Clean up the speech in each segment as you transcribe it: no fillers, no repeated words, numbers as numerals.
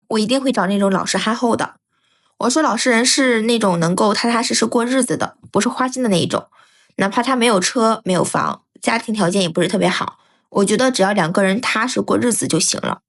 我一定会找那种老实憨厚的。我说老实人是那种能够踏踏实实过日子的，不是花心的那一种。哪怕他没有车没有房，家庭条件也不是特别好，我觉得只要两个人踏实过日子就行了。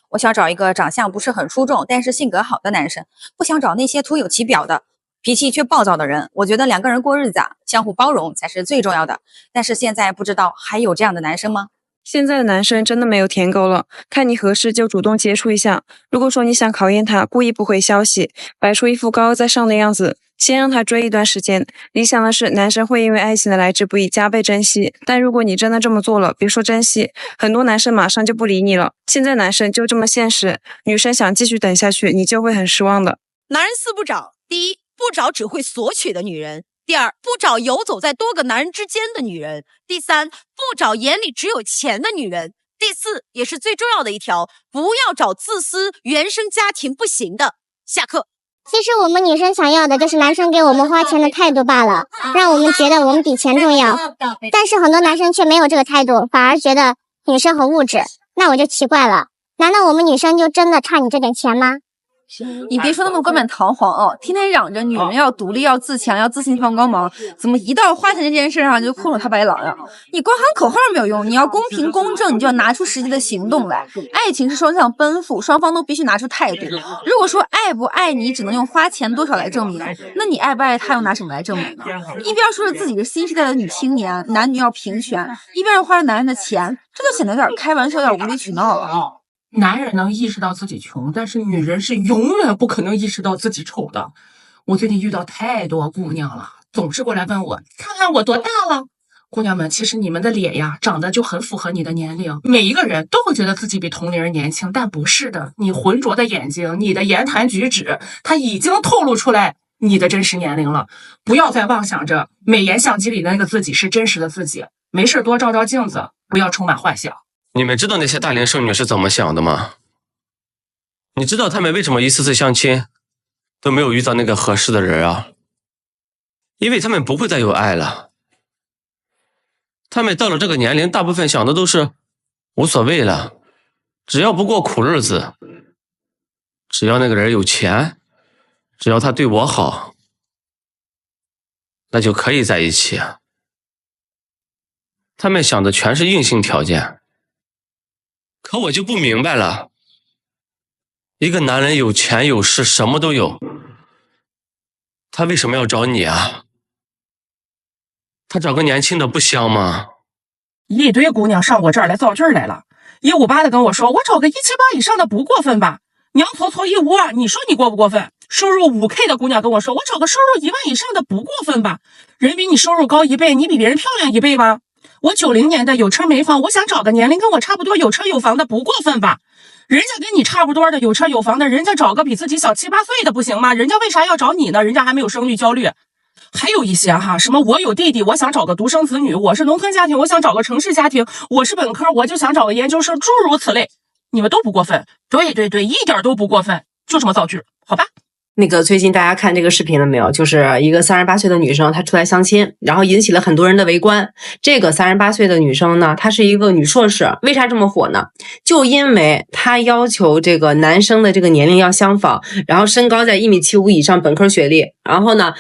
我想找一个长相不是很出众，但是性格好的男生，不想找那些徒有其表的，脾气却暴躁的人。我觉得两个人过日子啊，相互包容才是最重要的。但是现在不知道还有这样的男生吗？现在的男生真的没有舔狗了，看你合适就主动接触一下。如果说你想考验他，故意不回消息，摆出一副高高在上的样子，先让他追一段时间。理想的是，男生会因为爱情的来之不易加倍珍惜。但如果你真的这么做了，别说珍惜，很多男生马上就不理你了。现在男生就这么现实，女生想继续等下去，你就会很失望的。男人四不找：第一，不找只会索取的女人；第二，不找游走在多个男人之间的女人；第三，不找眼里只有钱的女人；第四，也是最重要的一条，不要找自私、原生家庭不行的。下课。其实我们女生想要的就是男生给我们花钱的态度罢了，让我们觉得我们比钱重要。但是很多男生却没有这个态度，反而觉得女生很物质。那我就奇怪了，难道我们女生就真的差你这点钱吗？你别说那么冠冕堂皇哦，天天嚷着女人要独立、要自强、要自信放光芒，怎么一到花钱这件事上就空手套白狼呀？你光喊口号没有用，你要公平公正，你就要拿出实际的行动来。爱情是双向奔赴，双方都必须拿出态度。如果说爱不爱你只能用花钱多少来证明，那你爱不爱他又拿什么来证明呢？一边说着自己是新时代的女青年，男女要平权，一边又花着男人的钱，这就显得有点开玩笑，有点无理取闹了。男人能意识到自己穷，但是女人是永远不可能意识到自己丑的。我最近遇到太多姑娘了，总是过来问我，看看我多大了。姑娘们，其实你们的脸呀，长得就很符合你的年龄。每一个人都会觉得自己比同龄人年轻，但不是的。你浑浊的眼睛，你的言谈举止，它已经透露出来你的真实年龄了。不要再妄想着美颜相机里的那个自己是真实的自己。没事多照照镜子，不要充满幻想。你们知道那些大龄剩女是怎么想的吗？你知道她们为什么一次次相亲都没有遇到那个合适的人啊？因为她们不会再有爱了。她们到了这个年龄，大部分想的都是无所谓了，只要不过苦日子，只要那个人有钱，只要他对我好，那就可以在一起。他们想的全是硬性条件。可我就不明白了，一个男人有钱有势什么都有，他为什么要找你啊？他找个年轻的不香吗？一堆姑娘上我这儿来造句来了，158的跟我说，我找个178以上的不过分吧？娘婆婆152，你说你过不过分？收入5K 的姑娘跟我说，我找个收入1万以上的不过分吧？人比你收入高1倍，你比别人漂亮1倍吧？我90年的有车没房，我想找个年龄跟我差不多有车有房的不过分吧？人家跟你差不多的有车有房的，人家找个比自己小7、8岁的不行吗？人家为啥要找你呢？人家还没有生育焦虑。还有一些哈，什么我有弟弟，我想找个独生子女；我是农村家庭，我想找个城市家庭；我是本科，我就想找个研究生，诸如此类。你们都不过分，对，一点都不过分，就这么造句，好吧？那个最近大家看这个视频了没有？就是一个38岁的女生，她出来相亲，然后引起了很多人的围观。这个38岁的女生呢，她是一个女硕士，为啥这么火呢？就因为她要求这个男生的这个年龄要相仿，然后身高在1.75米以上，本科学历，然后呢，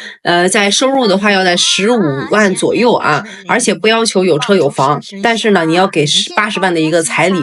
在收入的话要在15万左右啊，而且不要求有车有房，但是呢，你要给80万的一个彩礼。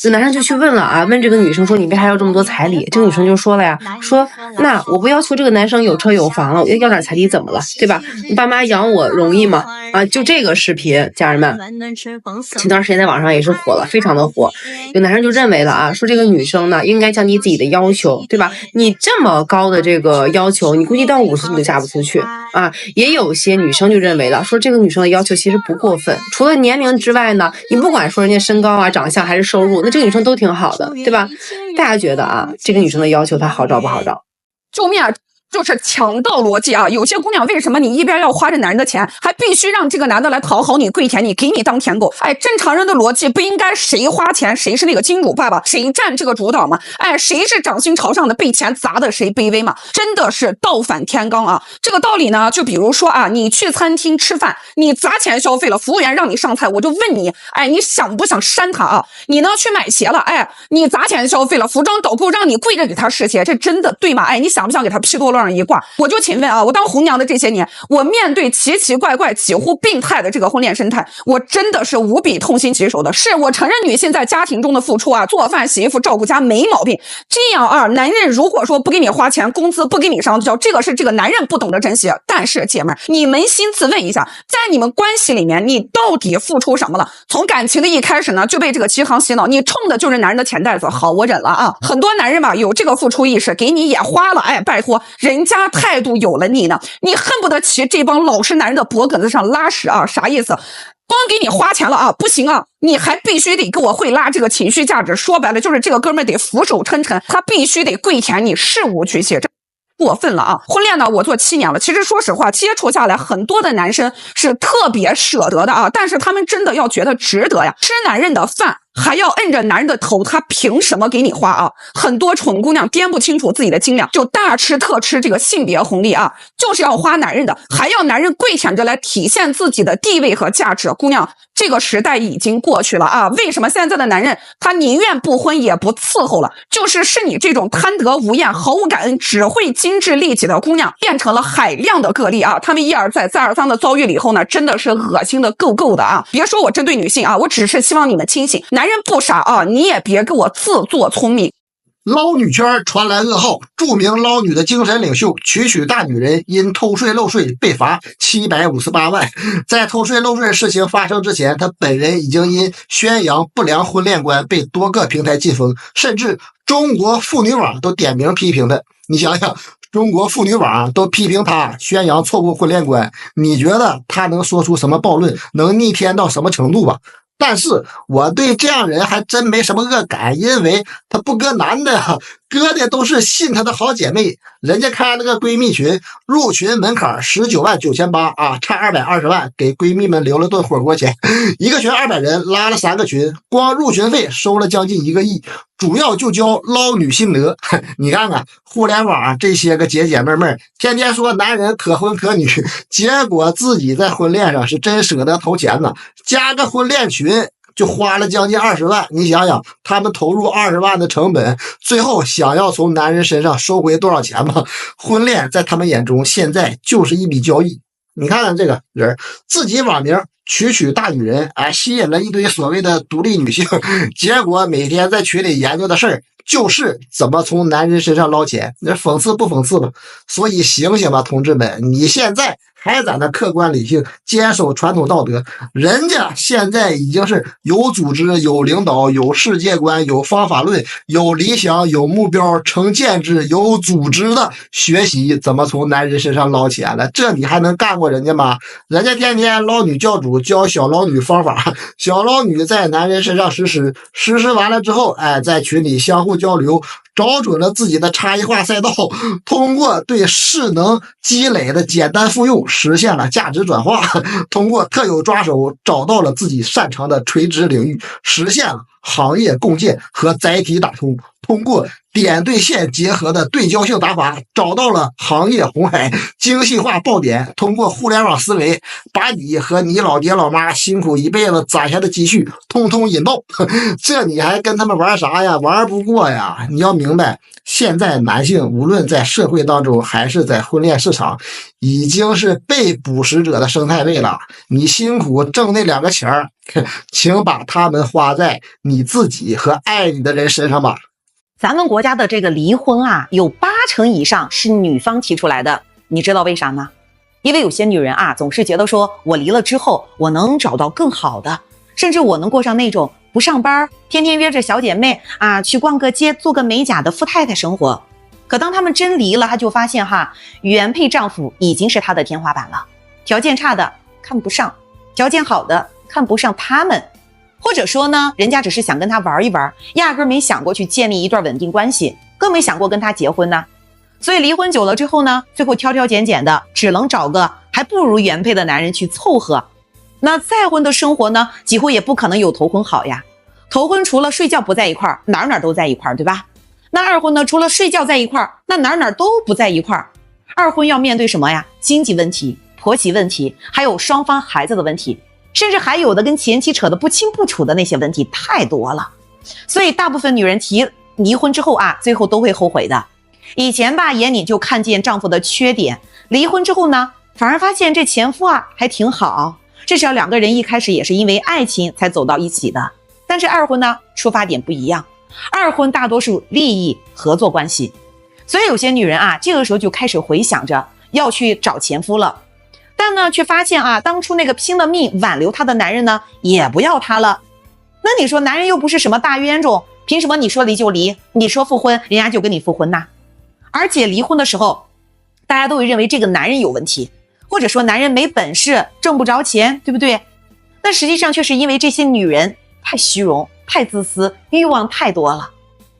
这男生就去问了啊，问这个女生说，你为啥要这么多彩礼？这个女生就说了呀，说那我不要求这个男生有车有房了，我要点彩礼怎么了，对吧？你爸妈养我容易吗？啊，就这个视频，家人们，前段时间在网上也是火了，非常的火。有男生就认为了啊，说这个女生呢应该降低自己的要求，对吧？你这么高的这个要求，你估计到50你都嫁不出去啊。也有些女生就认为了，说这个女生的要求其实不过分，除了年龄之外呢，你不管说人家身高啊、长相还是收入，那这个女生都挺好的，对吧？大家觉得啊，这个女生的要求她好找不好找？救命啊！就是强盗逻辑啊！有些姑娘为什么你一边要花这男人的钱，还必须让这个男的来讨好你、跪舔你、给你当舔狗？哎，正常人的逻辑不应该谁花钱谁是那个金主爸爸，谁占这个主导吗？哎，谁是掌心朝上的，被钱砸的谁卑微嘛？真的是倒反天罡啊！这个道理呢，就比如说啊，你去餐厅吃饭，你砸钱消费了，服务员让你上菜，我就问你，哎，你想不想扇他啊？你呢去买鞋了，哎，你砸钱消费了，服装导购让你跪着给他试鞋，这真的对吗？哎，你想不想给他劈多上一挂？我就请问啊，我当红娘的这些年，我面对奇奇怪怪几乎病态的这个婚恋生态，我真的是无比痛心疾首的。是我承认女性在家庭中的付出啊，做饭洗衣服照顾家没毛病，这样啊，男人如果说不给你花钱，工资不给你上交，这个是这个男人不懂得珍惜。但是姐妹儿，你扪心自问一下，在你们关系里面，你到底付出什么了？从感情的一开始呢，就被这个齐航洗脑，你冲的就是男人的钱袋子。好，我忍了啊。很多男人吧，有这个付出意识，给你也花了，哎，拜托，人家态度有了你呢，你恨不得骑这帮老实男人的脖梗子上拉屎啊？啥意思？光给你花钱了啊，不行啊，你还必须得给我会拉这个情绪价值。说白了就是这个哥们儿得俯首称臣，他必须得跪舔你，事无巨细。过分了啊！婚恋呢，我做7年了。其实说实话，接触下来，很多的男生是特别舍得的啊，但是他们真的要觉得值得呀。吃男人的饭还要摁着男人的头，他凭什么给你花啊？很多蠢姑娘掂不清楚自己的斤两，就大吃特吃这个性别红利啊，就是要花男人的，还要男人跪舔着来体现自己的地位和价值。姑娘，这个时代已经过去了啊！为什么现在的男人他宁愿不婚也不伺候了？是你这种贪得无厌、毫无感恩、只会精致利己的姑娘变成了海量的个例啊！他们一而再、再而三的遭遇了以后呢，真的是恶心的够够的啊！别说我针对女性啊，我只是希望你们清醒，男人不傻啊，你也别给我自作聪明。捞女圈传来噩耗，著名捞女的精神领袖曲大女人因偷税漏税被罚758万。在偷税漏税事情发生之前，她本人已经因宣扬不良婚恋观被多个平台禁封，甚至中国妇女网都点名批评她。你想想，中国妇女网都批评她宣扬错误婚恋观，你觉得她能说出什么暴论，能逆天到什么程度吧？但是我对这样人还真没什么恶感，因为他不割男的呀，割的都是信他的好姐妹。人家开那个闺蜜群，入群门槛199800啊，差220万给闺蜜们留了顿火锅钱。一个群200人，拉了3个群，光入群费收了将近1个亿，主要就教捞女心得。你看看互联网这些个姐姐妹妹，天天说男人可婚可女，结果自己在婚恋上是真舍得投钱呢，加个婚恋群就花了将近20万，你想想，他们投入20万的成本，最后想要从男人身上收回多少钱吗？婚恋在他们眼中现在就是一笔交易。你看看这个人，自己网名曲大女人，哎，吸引了一堆所谓的独立女性，结果每天在群里研究的事儿就是怎么从男人身上捞钱，那讽刺不讽刺吧？所以醒醒吧，同志们，你现在还在那客观理性坚守传统道德，人家现在已经是有组织、有领导、有世界观、有方法论、有理想、有目标、成建制、有组织的学习怎么从男人身上捞钱了。这你还能干过人家吗？人家天天捞女教主教小捞女方法，小捞女在男人身上实施完了之后，哎，在群里相互交流，找准了自己的差异化赛道，通过对势能积累的简单复用实现了价值转化，通过特有抓手找到了自己擅长的垂直领域，实现了行业共建和载体打通，通过点对线结合的对焦性打法找到了行业红海，精细化爆点，通过互联网思维把你和你老爹老妈辛苦一辈子攒下的积蓄通通引爆。这你还跟他们玩啥呀？玩不过呀！你要明白，现在男性无论在社会当中还是在婚恋市场，已经是被捕食者的生态位了。你辛苦挣那2个钱儿，请把他们花在你自己和爱你的人身上吧。咱们国家的这个离婚啊，有80%以上是女方提出来的，你知道为啥吗？因为有些女人啊，总是觉得说我离了之后，我能找到更好的，甚至我能过上那种不上班，天天约着小姐妹啊去逛个街，做个美甲的富太太生活。可当他们真离了，她就发现哈，原配丈夫已经是她的天花板了，条件差的看不上，条件好的看不上他们。或者说呢，人家只是想跟他玩一玩，压根没想过去建立一段稳定关系，更没想过跟他结婚呢。所以离婚久了之后呢，最后挑挑拣拣的，只能找个还不如原配的男人去凑合。那再婚的生活呢，几乎也不可能有头婚好呀。头婚除了睡觉不在一块儿，哪哪都在一块儿，对吧？那二婚呢，除了睡觉在一块儿，那哪哪都不在一块儿。二婚要面对什么呀？经济问题、婆媳问题，还有双方孩子的问题，甚至还有的跟前妻扯得不清不楚的那些问题太多了。所以大部分女人提离婚之后啊，最后都会后悔的。以前吧，眼里就看见丈夫的缺点，离婚之后呢，反而发现这前夫啊还挺好，至少两个人一开始也是因为爱情才走到一起的。但是二婚呢，出发点不一样，二婚大多数利益合作关系，所以有些女人啊，这个时候就开始回想着要去找前夫了，但呢，却发现啊，当初那个拼了命挽留她的男人呢，也不要她了。那你说，男人又不是什么大冤种，凭什么你说离就离，你说复婚，人家就跟你复婚呐？而且离婚的时候，大家都会认为这个男人有问题，或者说男人没本事，挣不着钱，对不对？那实际上却是因为这些女人太虚荣、太自私，欲望太多了。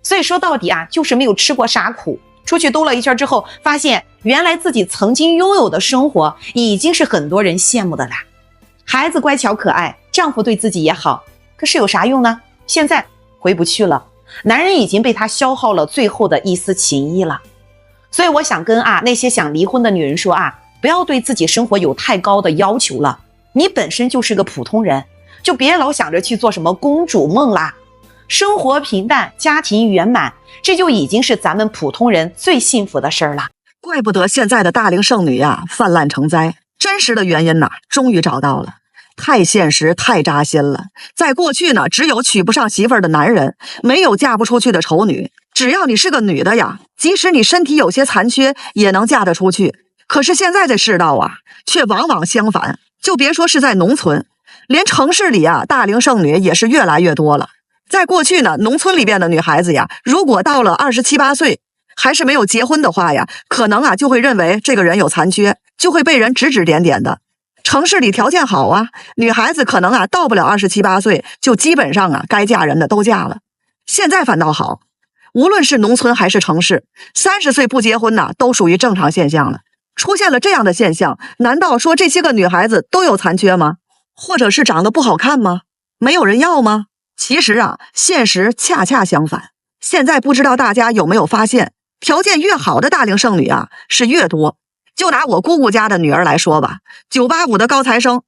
所以说到底啊，就是没有吃过啥苦，出去兜了一圈之后，发现原来自己曾经拥有的生活已经是很多人羡慕的啦。孩子乖巧可爱，丈夫对自己也好，可是有啥用呢？现在回不去了，男人已经被他消耗了最后的一丝情谊了。所以我想跟那些想离婚的女人说不要对自己生活有太高的要求了，你本身就是个普通人，就别老想着去做什么公主梦啦。生活平淡，家庭圆满，这就已经是咱们普通人最幸福的事儿了。怪不得现在的大龄剩女泛滥成灾，真实的原因终于找到了。太现实，太扎心了。在过去呢，只有娶不上媳妇儿的男人，没有嫁不出去的丑女。只要你是个女的即使你身体有些残缺，也能嫁得出去。可是现在这世道却往往相反。就别说是在农村，连城市里大龄剩女也是越来越多了。在过去呢，农村里边的女孩子如果到了27、28岁，还是没有结婚的话可能就会认为这个人有残缺，就会被人指指点点的。城市里条件好女孩子可能到不了27、28岁，就基本上该嫁人的都嫁了。现在反倒好，无论是农村还是城市，30岁不结婚都属于正常现象了。出现了这样的现象，难道说这些个女孩子都有残缺吗？或者是长得不好看吗？没有人要吗？其实现实恰恰相反。现在不知道大家有没有发现，条件越好的大龄剩女是越多。就拿我姑姑家的女儿来说吧，985的高材生，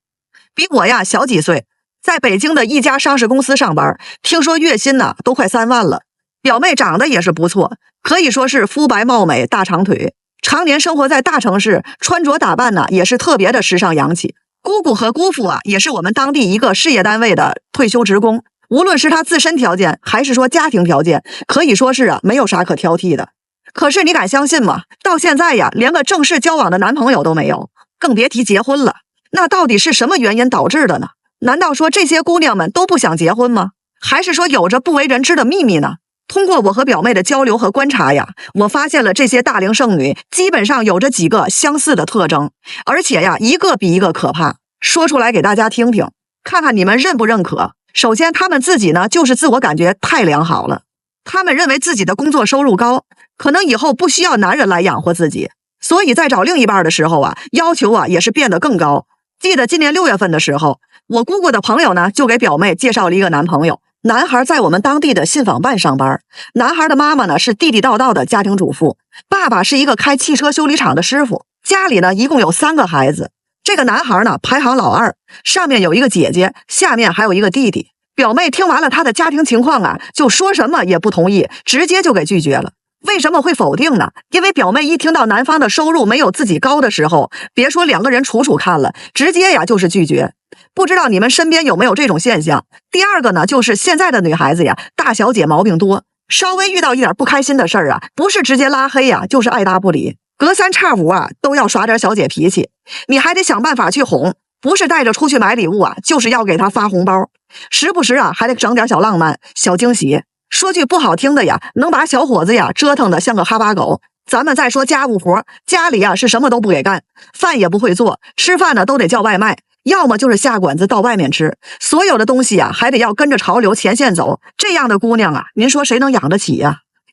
比我小几岁，在北京的一家上市公司上班，听说月薪都快3万了。表妹长得也是不错，可以说是肤白貌美、大长腿，常年生活在大城市，穿着打扮也是特别的时尚洋气。姑姑和姑父也是我们当地一个事业单位的退休职工，无论是他自身条件还是说家庭条件，可以说是没有啥可挑剔的。可是你敢相信吗？到现在连个正式交往的男朋友都没有，更别提结婚了。那到底是什么原因导致的呢？难道说这些姑娘们都不想结婚吗？还是说有着不为人知的秘密呢？通过我和表妹的交流和观察我发现了这些大龄剩女基本上有着几个相似的特征，而且一个比一个可怕。说出来给大家听听，看看你们认不认可。首先，她们自己呢就是自我感觉太良好了，她们认为自己的工作收入高，可能以后不需要男人来养活自己，所以在找另一半的时候要求也是变得更高。记得今年6月份的时候，我姑姑的朋友呢就给表妹介绍了一个男朋友，男孩在我们当地的信访办上班，男孩的妈妈呢是地地道道的家庭主妇，爸爸是一个开汽车修理厂的师傅，家里呢一共有3个孩子。这个男孩呢排行老2，上面有一个姐姐，下面还有一个弟弟。表妹听完了他的家庭情况就说什么也不同意，直接就给拒绝了。为什么会否定呢？因为表妹一听到男方的收入没有自己高的时候，别说2个人处看了，直接就是拒绝。不知道你们身边有没有这种现象？第二个呢，就是现在的女孩子大小姐毛病多，稍微遇到一点不开心的事儿不是直接拉黑就是爱答不理，隔三差五都要耍点小姐脾气，你还得想办法去哄，不是带着出去买礼物就是要给她发红包，时不时还得整点小浪漫、小惊喜。说句不好听的能把小伙子折腾得像个哈巴狗。咱们再说家务活，家里是什么都不给干，饭也不会做，吃饭呢都得叫外卖，要么就是下馆子到外面吃，所有的东西还得要跟着潮流前线走。这样的姑娘您说谁能养得起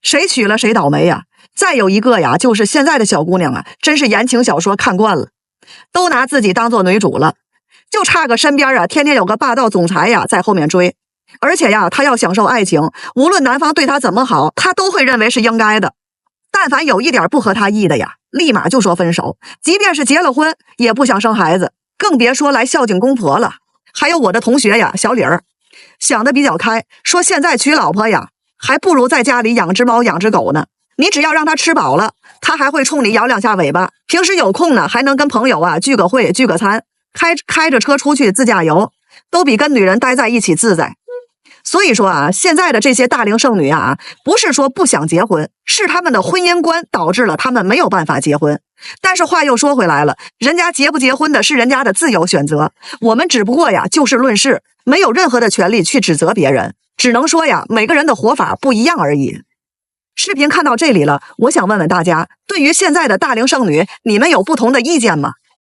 谁娶了谁倒霉再有一个呀，就是现在的小姑娘啊，真是言情小说看惯了，都拿自己当做女主了，就差个身边啊天天有个霸道总裁呀在后面追，而且呀，她要享受爱情，无论男方对她怎么好，她都会认为是应该的。但凡有一点不合她意的呀，立马就说分手，即便是结了婚，也不想生孩子，更别说来孝敬公婆了。还有我的同学呀，小李儿，想得比较开，说现在娶老婆呀，还不如在家里养只猫养只狗呢。你只要让他吃饱了，他还会冲你摇两下尾巴。平时有空呢，还能跟朋友啊聚个会、聚个餐，开着车出去自驾游，都比跟女人待在一起自在。所以说啊，现在的这些大龄剩女啊，不是说不想结婚，是他们的婚姻观导致了他们没有办法结婚。但是话又说回来了，人家结不结婚的是人家的自由选择，我们只不过呀就事论事，没有任何的权利去指责别人，只能说呀每个人的活法不一样而已。视频看到这里了，我想问问大家，对于现在的大龄剩女，你们有不同的意见吗？